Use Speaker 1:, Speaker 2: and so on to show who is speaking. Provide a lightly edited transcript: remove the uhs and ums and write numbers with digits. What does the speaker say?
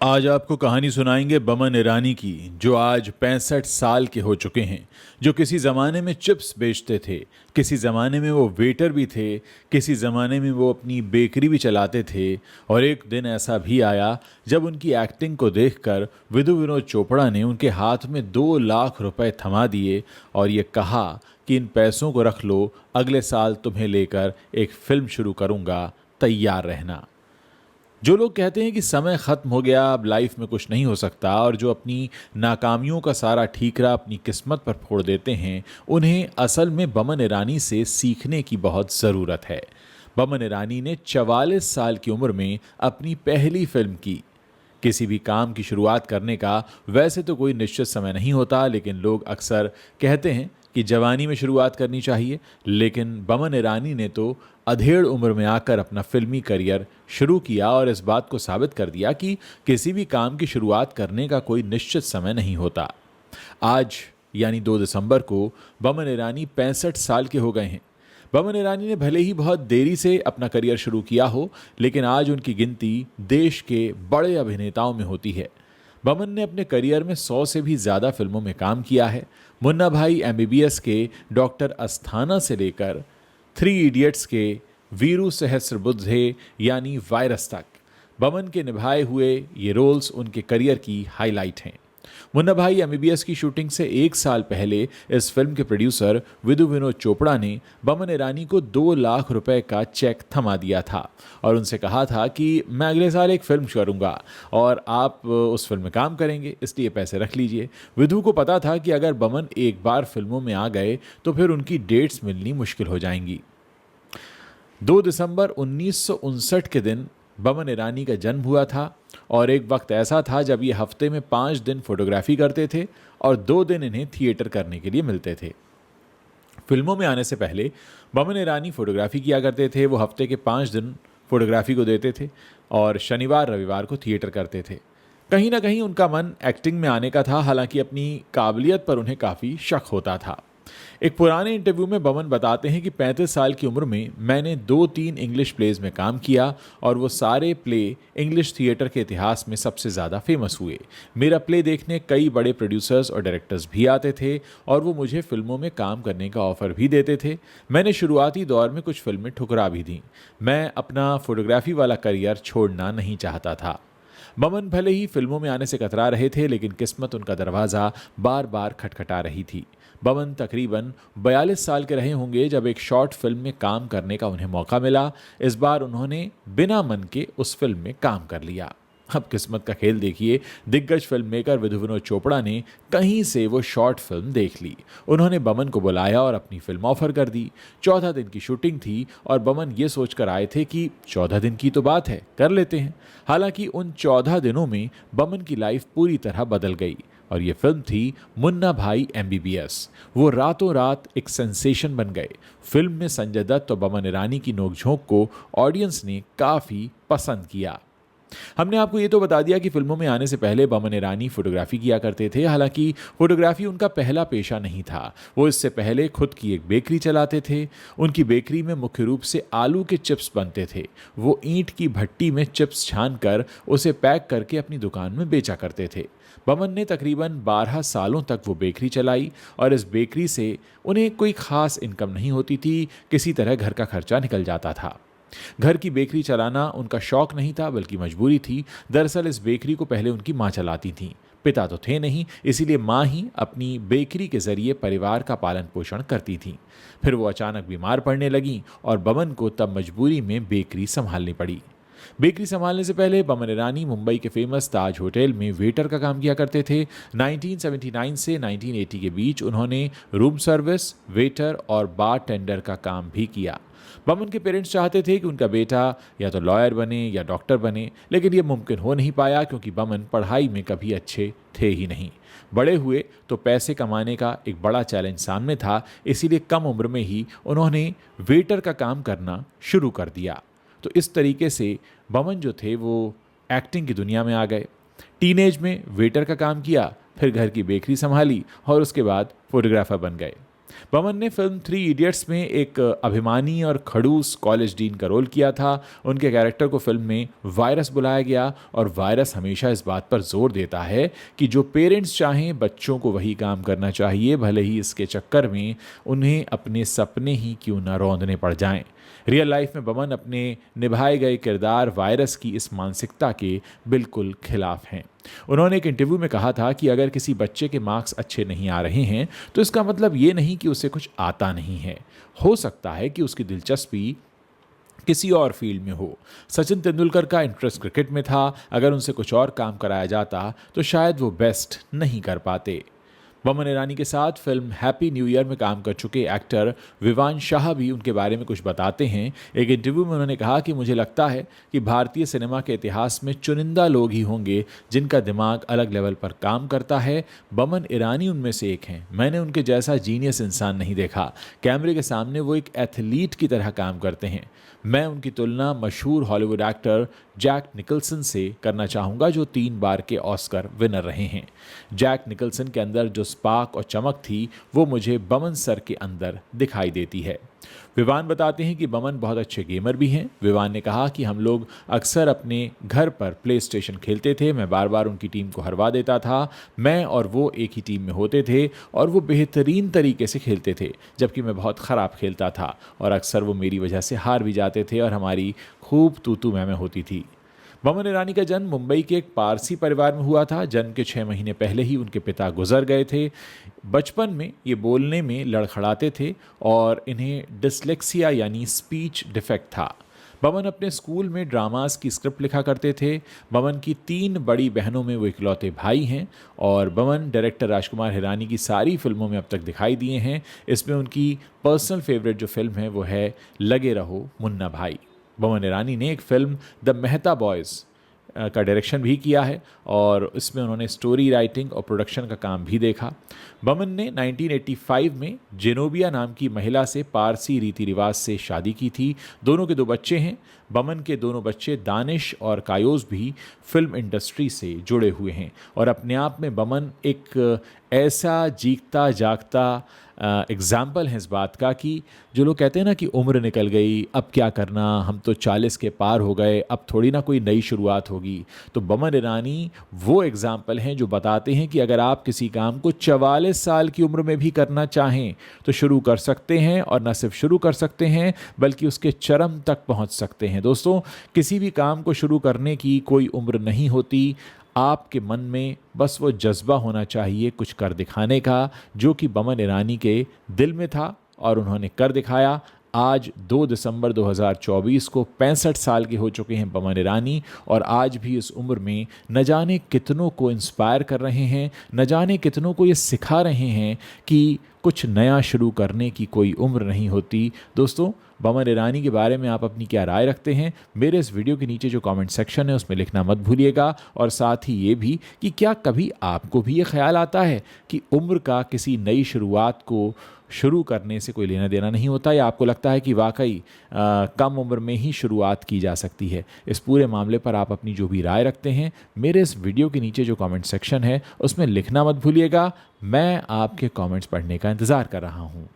Speaker 1: आज आपको कहानी सुनाएंगे बमन ईरानी की, जो आज 65 साल के हो चुके हैं। जो किसी ज़माने में चिप्स बेचते थे, किसी ज़माने में वो वेटर भी थे, किसी ज़माने में वो अपनी बेकरी भी चलाते थे। और एक दिन ऐसा भी आया जब उनकी एक्टिंग को देखकर विधु विनोद चोपड़ा ने उनके हाथ में 2 लाख रुपए थमा दिए और ये कहा कि इन पैसों को रख लो, अगले साल तुम्हें लेकर एक फिल्म शुरू करूँगा, तैयार रहना। जो लोग कहते हैं कि समय खत्म हो गया, अब लाइफ में कुछ नहीं हो सकता, और जो अपनी नाकामियों का सारा ठीकरा अपनी किस्मत पर फोड़ देते हैं, उन्हें असल में बमन ईरानी से सीखने की बहुत ज़रूरत है। बमन ईरानी ने 44 साल की उम्र में अपनी पहली फिल्म की। किसी भी काम की शुरुआत करने का वैसे तो कोई निश्चित समय नहीं होता, लेकिन लोग अक्सर कहते हैं कि जवानी में शुरुआत करनी चाहिए। लेकिन बमन ईरानी ने तो अधेड़ उम्र में आकर अपना फिल्मी करियर शुरू किया और इस बात को साबित कर दिया कि किसी भी काम की शुरुआत करने का कोई निश्चित समय नहीं होता। आज यानी 2 दिसंबर को बमन ईरानी 65 साल के हो गए हैं। बमन ईरानी ने भले ही बहुत देरी से अपना करियर शुरू किया हो, लेकिन आज उनकी गिनती देश के बड़े अभिनेताओं में होती है। बमन ने अपने करियर में 100 से भी ज़्यादा फिल्मों में काम किया है। मुन्ना भाई एमबीबीएस के डॉक्टर अस्थाना से लेकर 3 इडियट्स के वीरू सहस्त्रबुद्धे यानी वायरस तक बमन के निभाए हुए ये रोल्स उनके करियर की हाईलाइट हैं। मुन्ना भाई एमबीबीएस की शूटिंग से 1 साल पहले इस फिल्म के प्रोड्यूसर विधु विनोद चोपड़ा ने बमन ईरानी को 2 लाख रुपए का चेक थमा दिया था और उनसे कहा था कि मैं अगले साल एक फिल्म करूंगा और आप उस फिल्म में काम करेंगे, इसलिए पैसे रख लीजिए। विधु को पता था कि अगर बमन एक बार फिल्मों में आ गए तो फिर उनकी डेट्स मिलनी मुश्किल हो जाएंगी। 2 दिसंबर 1959 के दिन बमन ईरानी का जन्म हुआ था और एक वक्त ऐसा था जब ये हफ्ते में 5 दिन फोटोग्राफी करते थे और 2 दिन इन्हें थिएटर करने के लिए मिलते थे। फिल्मों में आने से पहले बमन ईरानी फोटोग्राफी किया करते थे। वो हफ्ते के 5 दिन फोटोग्राफी को देते थे और शनिवार रविवार को थिएटर करते थे। कहीं ना कहीं उनका मन एक्टिंग में आने का था, हालांकि अपनी काबिलियत पर उन्हें काफ़ी शक होता था। एक पुराने इंटरव्यू में बमन बताते हैं कि 35 साल की उम्र में मैंने 2-3 इंग्लिश प्लेज में काम किया और वो सारे प्ले इंग्लिश थिएटर के इतिहास में सबसे ज़्यादा फेमस हुए। मेरा प्ले देखने कई बड़े प्रोड्यूसर्स और डायरेक्टर्स भी आते थे और वो मुझे फिल्मों में काम करने का ऑफर भी देते थे। मैंने शुरुआती दौर में कुछ फिल्में ठुकरा भी दी। मैं अपना फोटोग्राफी वाला करियर छोड़ना नहीं चाहता था। बमन भले ही फिल्मों में आने से कतरा रहे थे, लेकिन किस्मत उनका दरवाज़ा बार बार खटखटा रही थी। बमन तकरीबन 42 साल के रहे होंगे जब एक शॉर्ट फिल्म में काम करने का उन्हें मौका मिला। इस बार उन्होंने बिना मन के उस फिल्म में काम कर लिया। अब किस्मत का खेल देखिए, दिग्गज फिल्म मेकर विधु विनोद चोपड़ा ने कहीं से वो शॉर्ट फिल्म देख ली। उन्होंने बमन को बुलाया और अपनी फिल्म ऑफर कर दी। 14 दिन की शूटिंग थी और बमन ये सोचकर आए थे कि 14 दिन की तो बात है, कर लेते हैं। हालांकि उन 14 दिनों में बमन की लाइफ पूरी तरह बदल गई और ये फिल्म थी मुन्ना भाई एमबीबीएस। वो रातों रात एक सेंसेशन बन गए। फिल्म में संजय दत्त और बमन ईरानी की नोकझोंक को ऑडियंस ने काफ़ी पसंद किया। हमने आपको ये तो बता दिया कि फिल्मों में आने से पहले बमन ईरानी फोटोग्राफी किया करते थे। हालांकि फोटोग्राफी उनका पहला पेशा नहीं था। वो इससे पहले खुद की एक बेकरी चलाते थे। उनकी बेकरी में मुख्य रूप से आलू के चिप्स बनते थे। वो ईंट की भट्टी में चिप्स छानकर उसे पैक करके अपनी दुकान में बेचा करते थे। बमन ने तकरीबन 12 सालों तक वो बेकरी चलाई और इस बेकरी से उन्हें कोई खास इनकम नहीं होती थी। किसी तरह घर का खर्चा निकल जाता था। घर की बेकरी चलाना उनका शौक नहीं था, बल्कि मजबूरी थी। दरअसल इस बेकरी को पहले उनकी माँ चलाती थीं। पिता तो थे नहीं, इसीलिए माँ ही अपनी बेकरी के जरिए परिवार का पालन पोषण करती थीं। फिर वो अचानक बीमार पड़ने लगीं और बमन को तब मजबूरी में बेकरी संभालनी पड़ी। बेकरी संभालने से पहले बमन ईरानी मुंबई के फेमस ताज होटल में वेटर का काम किया करते थे। 1979 से 1980 के बीच उन्होंने रूम सर्विस, वेटर और बार टेंडर का काम भी किया। बमन के पेरेंट्स चाहते थे कि उनका बेटा या तो लॉयर बने या डॉक्टर बने, लेकिन यह मुमकिन हो नहीं पाया क्योंकि बमन पढ़ाई में कभी अच्छे थे ही नहीं। बड़े हुए तो पैसे कमाने का एक बड़ा चैलेंज सामने था, इसीलिए कम उम्र में ही उन्होंने वेटर का काम करना शुरू कर दिया। तो इस तरीके से बमन जो थे वो एक्टिंग की दुनिया में आ गए। टीनेज में वेटर का काम किया, फिर घर की बेकरी संभाली और उसके बाद फोटोग्राफर बन गए। बमन ने फिल्म थ्री इडियट्स में एक अभिमानी और खड़ूस कॉलेज डीन का रोल किया था। उनके कैरेक्टर को फिल्म में वायरस बुलाया गया और वायरस हमेशा इस बात पर जोर देता है कि जो पेरेंट्स चाहें बच्चों को वही काम करना चाहिए, भले ही इसके चक्कर में उन्हें अपने सपने ही क्यों न रौंदने पड़ जाएं। रियल लाइफ में बमन अपने निभाए गए किरदार वायरस की इस मानसिकता के बिल्कुल खिलाफ हैं। उन्होंने एक इंटरव्यू में कहा था कि अगर किसी बच्चे के मार्क्स अच्छे नहीं आ रहे हैं तो इसका मतलब ये नहीं कि उसे कुछ आता नहीं है। हो सकता है कि उसकी दिलचस्पी किसी और फील्ड में हो। सचिन तेंदुलकर का इंटरेस्ट क्रिकेट में था, अगर उनसे कुछ और काम कराया जाता तो शायद वो बेस्ट नहीं कर पाते। बमन ईरानी के साथ फिल्म हैप्पी न्यू ईयर में काम कर चुके एक्टर विवान शाह भी उनके बारे में कुछ बताते हैं। एक इंटरव्यू में उन्होंने कहा कि मुझे लगता है कि भारतीय सिनेमा के इतिहास में चुनिंदा लोग ही होंगे जिनका दिमाग अलग लेवल पर काम करता है। बमन ईरानी उनमें से एक हैं। मैंने उनके जैसा जीनियस इंसान नहीं देखा। कैमरे के सामने वो एक एथलीट की तरह काम करते हैं। मैं उनकी तुलना मशहूर हॉलीवुड एक्टर जैक निकल्सन से करना चाहूँगा जो 3 बार के ऑस्कर विनर रहे हैं। जैक निकल्सन के अंदर जो स्पार्क और चमक थी वो मुझे बमन सर के अंदर दिखाई देती है। विवान बताते हैं कि बमन बहुत अच्छे गेमर भी हैं। विवान ने कहा कि हम लोग अक्सर अपने घर पर प्ले स्टेशन खेलते थे। मैं बार बार उनकी टीम को हरवा देता था। मैं और वो एक ही टीम में होते थे और वो बेहतरीन तरीके से खेलते थे, जबकि मैं बहुत ख़राब खेलता था और अक्सर वो मेरी वजह से हार भी जाते थे और हमारी खूब तू मैं होती थी। बमन ईरानी का जन्म मुंबई के एक पारसी परिवार में हुआ था। जन्म के 6 महीने पहले ही उनके पिता गुजर गए थे। बचपन में ये बोलने में लड़खड़ाते थे और इन्हें डिसलेक्सिया यानी स्पीच डिफेक्ट था। बमन अपने स्कूल में ड्रामास की स्क्रिप्ट लिखा करते थे। बमन की 3 बड़ी बहनों में वो इकलौते भाई हैं और बमन डायरेक्टर राजकुमार हिरानी की सारी फिल्मों में अब तक दिखाई दिए हैं। इसमें उनकी पर्सनल फेवरेट जो फिल्म है वो है लगे रहो मुन्ना भाई। बमन ईरानी ने एक फिल्म द मेहता बॉयज़ का डायरेक्शन भी किया है और इसमें उन्होंने स्टोरी राइटिंग और प्रोडक्शन का काम भी देखा। बमन ने 1985 में जेनोबिया नाम की महिला से पारसी रीति रिवाज से शादी की थी। दोनों के 2 बच्चे हैं। बमन के दोनों बच्चे दानिश और कायोस भी फिल्म इंडस्ट्री से जुड़े हुए हैं और अपने आप में बमन एक ऐसा जीता जागता एग्ज़ाम्पल है इस बात का कि जो लोग कहते हैं ना कि उम्र निकल गई, अब क्या करना, हम तो 40 के पार हो गए, अब थोड़ी ना कोई नई शुरुआत होगी। तो बमन ईरानी वो एग्ज़ाम्पल हैं जो बताते हैं कि अगर आप किसी काम को 44 साल की उम्र में भी करना चाहें तो शुरू कर सकते हैं और न सिर्फ शुरू कर सकते हैं बल्कि उसके चरम तक पहुंच सकते हैं। दोस्तों, किसी भी काम को शुरू करने की कोई उम्र नहीं होती। आपके मन में बस वो जज्बा होना चाहिए कुछ कर दिखाने का, जो कि बमन ईरानी के दिल में था और उन्होंने कर दिखाया। आज 2 दिसंबर 2024 को 65 साल के हो चुके हैं बमन ईरानी और आज भी इस उम्र में न जाने कितनों को इंस्पायर कर रहे हैं, न जाने कितनों को ये सिखा रहे हैं कि कुछ नया शुरू करने की कोई उम्र नहीं होती। दोस्तों, बमन ईरानी के बारे में आप अपनी क्या राय रखते हैं? मेरे इस वीडियो के नीचे जो कमेंट सेक्शन है उसमें लिखना मत भूलिएगा और साथ ही ये भी कि क्या कभी आपको भी ये ख्याल आता है कि उम्र का किसी नई शुरुआत को शुरू करने से कोई लेना देना नहीं होता, या आपको लगता है कि वाकई कम उम्र में ही शुरुआत की जा सकती है? इस पूरे मामले पर आप अपनी जो भी राय रखते हैं मेरे इस वीडियो के नीचे जो कमेंट सेक्शन है उसमें लिखना मत भूलिएगा। मैं आपके कमेंट्स पढ़ने का इंतज़ार कर रहा हूँ।